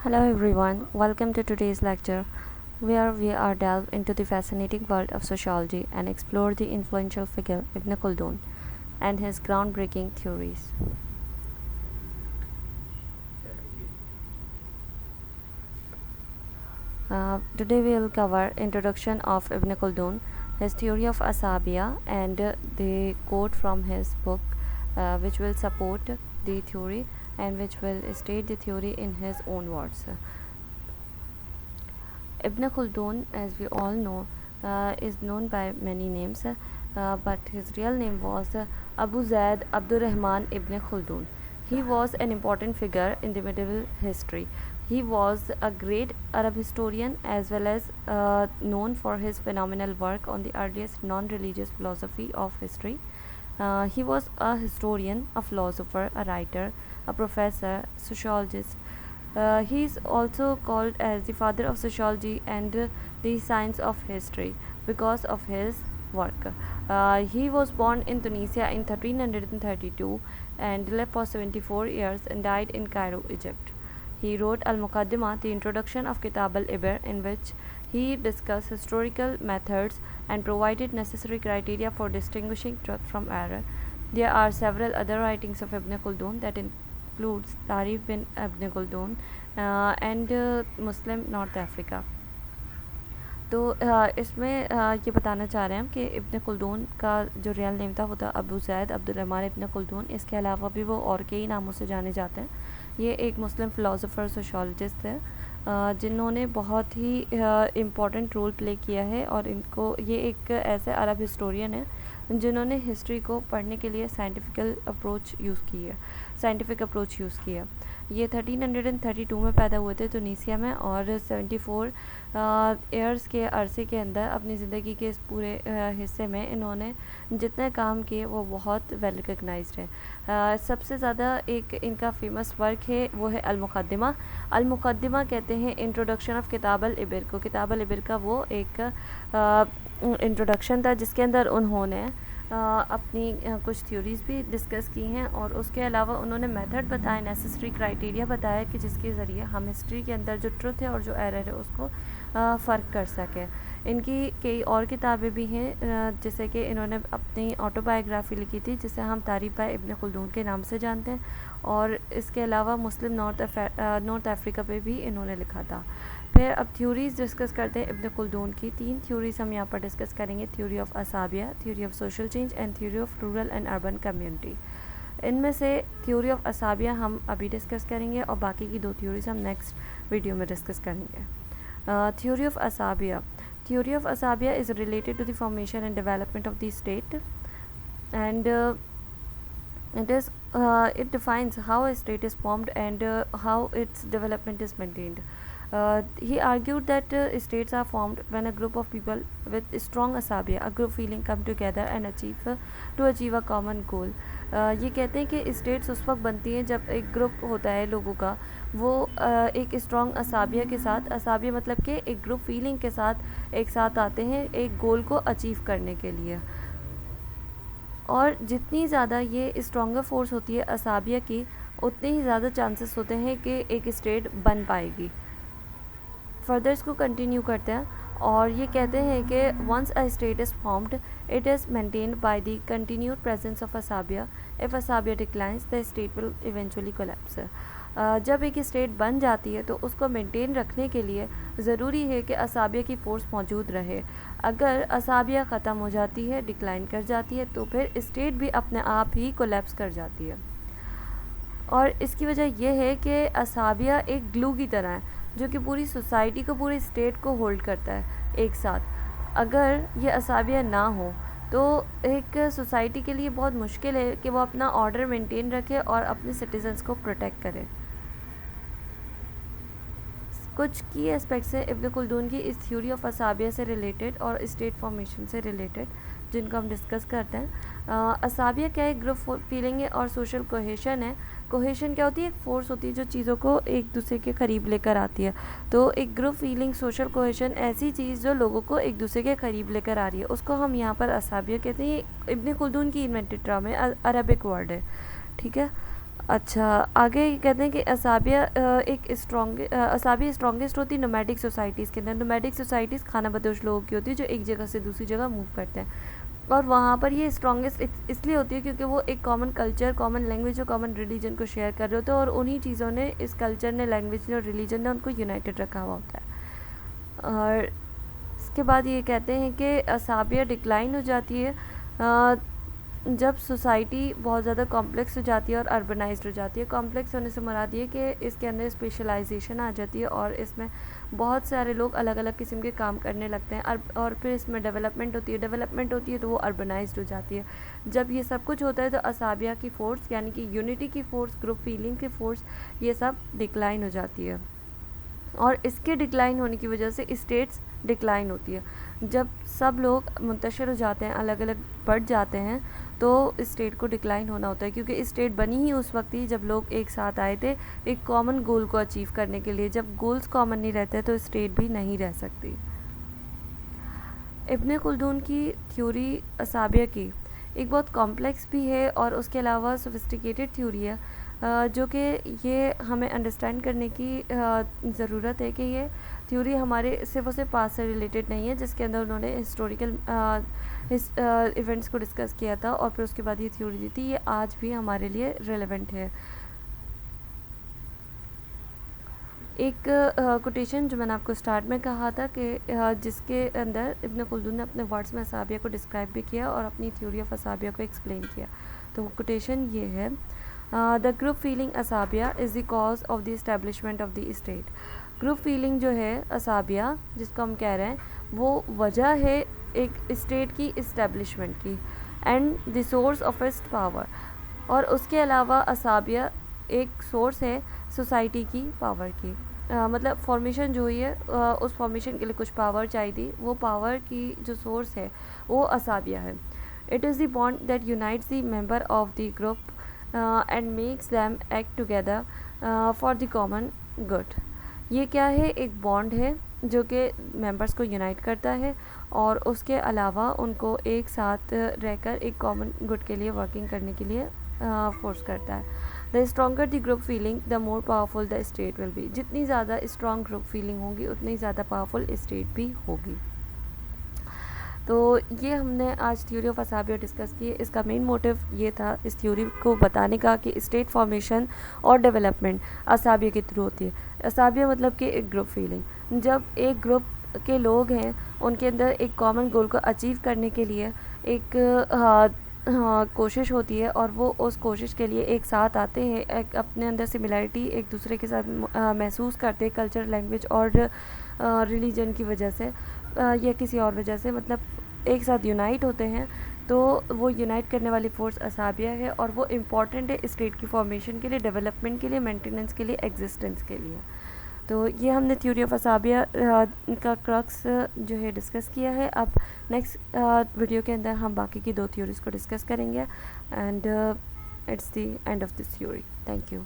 Hello everyone, welcome to today's lecture where we are delve into the fascinating world of sociology and explore the influential figure Ibn Khaldun and his groundbreaking theories. Today we will cover introduction of Ibn Khaldun, his theory of Asabia and the quote from his book which will support the theory and which will state the theory in his own words. Ibn Khaldun, as we all know, is known by many names, but his real name was Abu Zaid Abdurrahman Ibn Khaldun. He was an important figure in the medieval history. He was a great Arab historian as well as known for his phenomenal work on the earliest non religious philosophy of history. He was a historian, a philosopher, a writer, a professor, sociologist. He is also called as the father of sociology and the science of history because of his work. He was born in Tunisia in 1332 and lived for 74 years and died in Cairo, Egypt. He wrote Al-Muqaddimah, the introduction of Kitab al-Ibr, in which he discussed historical methods and provided necessary criteria for distinguishing truth from error. There are several other writings of Ibn Khaldun that includes Tarif bin Ibn Khaldun and Muslim North Africa. तो इसमें ये बताना चाह रहे हैं हम कि इब्न खुल्दून का जो रियल नेम था वो था अबू ज़ैद अब्दुर्रहमान इब्न खुल्दून. इसके अलावा भी वो और कई नामों से जाने जाते हैं. ये एक मुस्लिम फ़िलासफ़र सोशोलॉजिस्ट है जिन्होंने बहुत ही इम्पोर्टेंट रोल प्ले किया है और इनको ये एक ऐसे अरब हिस्टोरियन है जिन्होंने हिस्ट्री को पढ़ने के लिए साइंटिफिक अप्रोच यूज़ की है. ये 1332 में पैदा हुए थे तुनीसिया में और 74 ईयर्स के अरसे के अंदर अपनी ज़िंदगी के इस पूरे हिस्से में इन्होंने जितने काम किए वो बहुत वेल रिकग्नाइज्ड है. सबसे ज़्यादा एक इनका फेमस वर्क है वो है अल-मुक़द्दिमा. अल-मुक़द्दिमा कहते हैं इंट्रोडक्शन ऑफ किताब अल-इब्र को. किताब अल-इब्र का वो एक इंट्रोडक्शन था जिसके अंदर उन्होंने अपनी कुछ थ्योरीज़ भी डिस्कस की हैं और उसके अलावा उन्होंने मेथड बताए, नेसेसरी क्राइटेरिया बताया कि जिसके ज़रिए हम हिस्ट्री के अंदर जो ट्रुथ है और जो एरर है उसको फ़र्क कर सकें. इनकी कई और किताबें भी हैं जैसे कि इन्होंने अपनी ऑटोबायोग्राफ़ी लिखी थी जिसे हम तारीफ़ बाय इब्न खुल्दून के नाम से जानते हैं और इसके अलावा मुस्लिम नॉर्थ अफ्रीका पे भी इन्होंने लिखा था. फिर अब थ्योरीज़ डिस्कस करते हैं इब्न खुल्दून की. 3 थ्योरीज़ हम यहाँ पर डिस्कस करेंगे. थ्योरी ऑफ असाबिया, theory of social change and theory of rural and urban community. इनमें से थ्योरी ऑफ असाबिया हम अभी डिस्कस करेंगे और बाकी की 2 थ्योरीज़ हम नेक्स्ट वीडियो में डिस्कस करेंगे. थ्योरी ऑफ असाबिया. Theory of Asabia is related to the formation and development of the state, and it defines how a state is formed and how its development is maintained. He argued that states are formed when a group of people with strong asabia, a group feeling, come together and achieve a common goal. ये कहते हैं कि states उस वक्त बनती हैं जब एक ग्रुप होता है लोगों का वो एक स्ट्रॉन्ग असाबिया के साथ, असाबिया मतलब कि एक ग्रुप फीलिंग के साथ एक साथ आते हैं एक गोल को अचीव करने के लिए. और जितनी ज़्यादा ये स्ट्रॉन्गर फोर्स होती है असाबिया की उतने ही ज़्यादा चांसेस होते हैं कि एक स्टेट बन पाएगी. फर्दर इसको कंटिन्यू करते हैं और ये कहते हैं कि once a state is formed it is maintained by the continued presence of असाबिया. इफ़ असाबिया declines the state will eventually collapse. जब एक स्टेट बन जाती है तो उसको मेंटेन रखने के लिए ज़रूरी है कि असाबिया की फ़ोर्स मौजूद रहे. अगर असाबिया ख़त्म हो जाती है, डिक्लाइन कर जाती है तो फिर स्टेट भी अपने आप ही कोलैप्स कर जाती है. और इसकी वजह यह है कि असाबिया एक ग्लू की तरह है जो कि पूरी सोसाइटी को, पूरी स्टेट को होल्ड करता है एक साथ. अगर ये असाबिया ना हो तो एक सोसाइटी के लिए बहुत मुश्किल है कि वो अपना ऑर्डर मेंटेन रखे और अपने सिटीजन्स को प्रोटेक्ट करे. कुछ की एस्पेक्ट्स है इब्न खुल्दून की इस थ्योरी ऑफ असाबिया से रिलेटेड और स्टेट फॉर्मेशन से रिलेटेड जिनको हम डिस्कस करते हैं. असाबिया क्या है? ग्रुप फीलिंग है और सोशल कोहेशन है. कोहेशन क्या होती है? एक फोर्स होती है जो चीज़ों को एक दूसरे के करीब लेकर आती है. तो एक ग्रुप फीलिंग, सोशल कोहेशन ऐसी चीज़ जो लोगों को एक दूसरे के करीब लेकर आ रही है उसको हम यहाँ पर असाबिया कहते हैं. इब्न खुल्दून की इन्वेंटेड टर्म है, अरबिक वर्ड है. ठीक है. अच्छा, आगे ये कहते हैं कि असाबिया असाबिया स्ट्रॉन्गेस्ट होती है नोमैडिक सोसाइटीज़ के अंदर। नोमैडिक सोसाइटीज़ खाना बदोश लोगों की होती है जो एक जगह से दूसरी जगह मूव करते हैं, और वहाँ पर ये स्ट्रॉन्गेस्ट इसलिए होती है क्योंकि वो एक कॉमन कल्चर, कॉमन लैंग्वेज और कॉमन रिलीजन को शेयर कर रहे होते हैं, और उन्हीं चीज़ों ने, इस कल्चर ने, लैंग्वेज ने और रिलीजन ने उनको यूनाइटेड रखा हुआ होता है। और इसके बाद ये कहते हैं कि असाबिया डिक्लाइन हो जाती है जब सोसाइटी बहुत ज़्यादा कॉम्प्लेक्स हो जाती है और अर्बनाइज्ड हो जाती है। कॉम्प्लेक्स होने से मुराद ये कि इसके अंदर स्पेशलाइजेशन आ जाती है और इसमें बहुत सारे लोग अलग अलग किस्म के काम करने लगते हैं, और फिर इसमें डेवलपमेंट होती है तो वो अर्बनाइज्ड हो जाती है। जब ये सब कुछ होता है तो असाबिया की फ़ोर्स, यानी कि यूनिटी की फ़ोर्स, ग्रुप फीलिंग की फ़ोर्स, ये सब डिक्लाइन हो जाती है। और इसके डिक्लाइन होने की वजह से स्टेट्स डिक्लाइन होती है। जब सब लोग मुंतशिर हो जाते हैं, अलग अलग बढ़ जाते हैं, तो स्टेट को डिक्लाइन होना होता है, क्योंकि स्टेट बनी ही उस वक्त ही जब लोग एक साथ आए थे एक कॉमन गोल को अचीव करने के लिए। जब गोल्स कॉमन नहीं रहते तो स्टेट भी नहीं रह सकती। इब्ने खुल्दून की थ्योरी असाबिया की एक बहुत कॉम्प्लेक्स भी है और उसके अलावा सोफिस्टिकेटेड थ्योरी है, जो कि ये हमें अंडरस्टैंड करने की ज़रूरत है कि ये थ्योरी हमारे सिर्फ और सिर्फ पास्ट से रिलेटेड नहीं है, जिसके अंदर उन्होंने हिस्टोरिकल इवेंट्स को डिस्कस किया था और फिर उसके बाद ये थ्योरी दी थी। ये आज भी हमारे लिए रेलेवेंट है। एक कोटेशन जो मैंने आपको स्टार्ट में कहा था कि जिसके अंदर इब्न खुल्दून ने अपने वर्ड्स में असाबिया को डिस्क्राइब भी किया और अपनी थ्योरी ऑफ असाबिया को एक्सप्लेन किया। तो वो कोटेशन ये है, द ग्रुप फीलिंग असाबिया is the cause of the establishment of the state. Group feeling जो है असाबिया जिसको हम कह रहे हैं, वो वजह है एक स्टेट की इस्टेब्लिशमेंट की, and the source of its power. और उसके अलावा असाबिया एक सोर्स है सोसाइटी की पावर की। मतलब फॉर्मेशन जो हुई है, उस फॉर्मेशन के लिए कुछ पावर चाहिए थी, वो पावर की जो सोर्स है वो असाबिया है। It is the bond that unites the member of the group and makes them act together for the common good. ये क्या है? एक बॉन्ड है जो कि मेंबर्स को यूनाइट करता है और उसके अलावा उनको एक साथ रहकर एक कॉमन गुड के लिए वर्किंग करने के लिए फोर्स करता है। The stronger the group feeling the more powerful the state will be. जितनी ज़्यादा स्ट्रॉन्ग ग्रुप फीलिंग होगी उतनी ज़्यादा पावरफुल स्टेट भी होगी। तो ये हमने आज थ्योरी ऑफ असाबिया डिस्कस की। इसका मेन मोटिव ये था इस थ्योरी को बताने का कि स्टेट फॉर्मेशन और डेवलपमेंट असाबिया के थ्रू होती है। असाबिया मतलब कि एक ग्रुप फीलिंग। जब एक ग्रुप के लोग हैं उनके अंदर एक कॉमन गोल को अचीव करने के लिए एक कोशिश होती है और वो उस कोशिश के लिए एक साथ आते हैं, एक अपने अंदर सिमिलैरिटी एक दूसरे के साथ महसूस करते हैं, कल्चर, लैंग्वेज और रिलीजन की वजह से या किसी और वजह से, मतलब एक साथ यूनाइट होते हैं। तो वो यूनाइट करने वाली फोर्स असाबिया है और वो इम्पॉर्टेंट है स्टेट की फॉर्मेशन के लिए, डेवलपमेंट के लिए, मेंटेनेंस के लिए, एग्जिस्टेंस के लिए। तो ये हमने थ्योरी ऑफ असाबिया का क्रक्स जो है डिस्कस किया है। अब नेक्स्ट वीडियो के अंदर हम बाकी की 2 थ्योरीज़ को डिस्कस करेंगे, and it's the end of this theory. Thank you.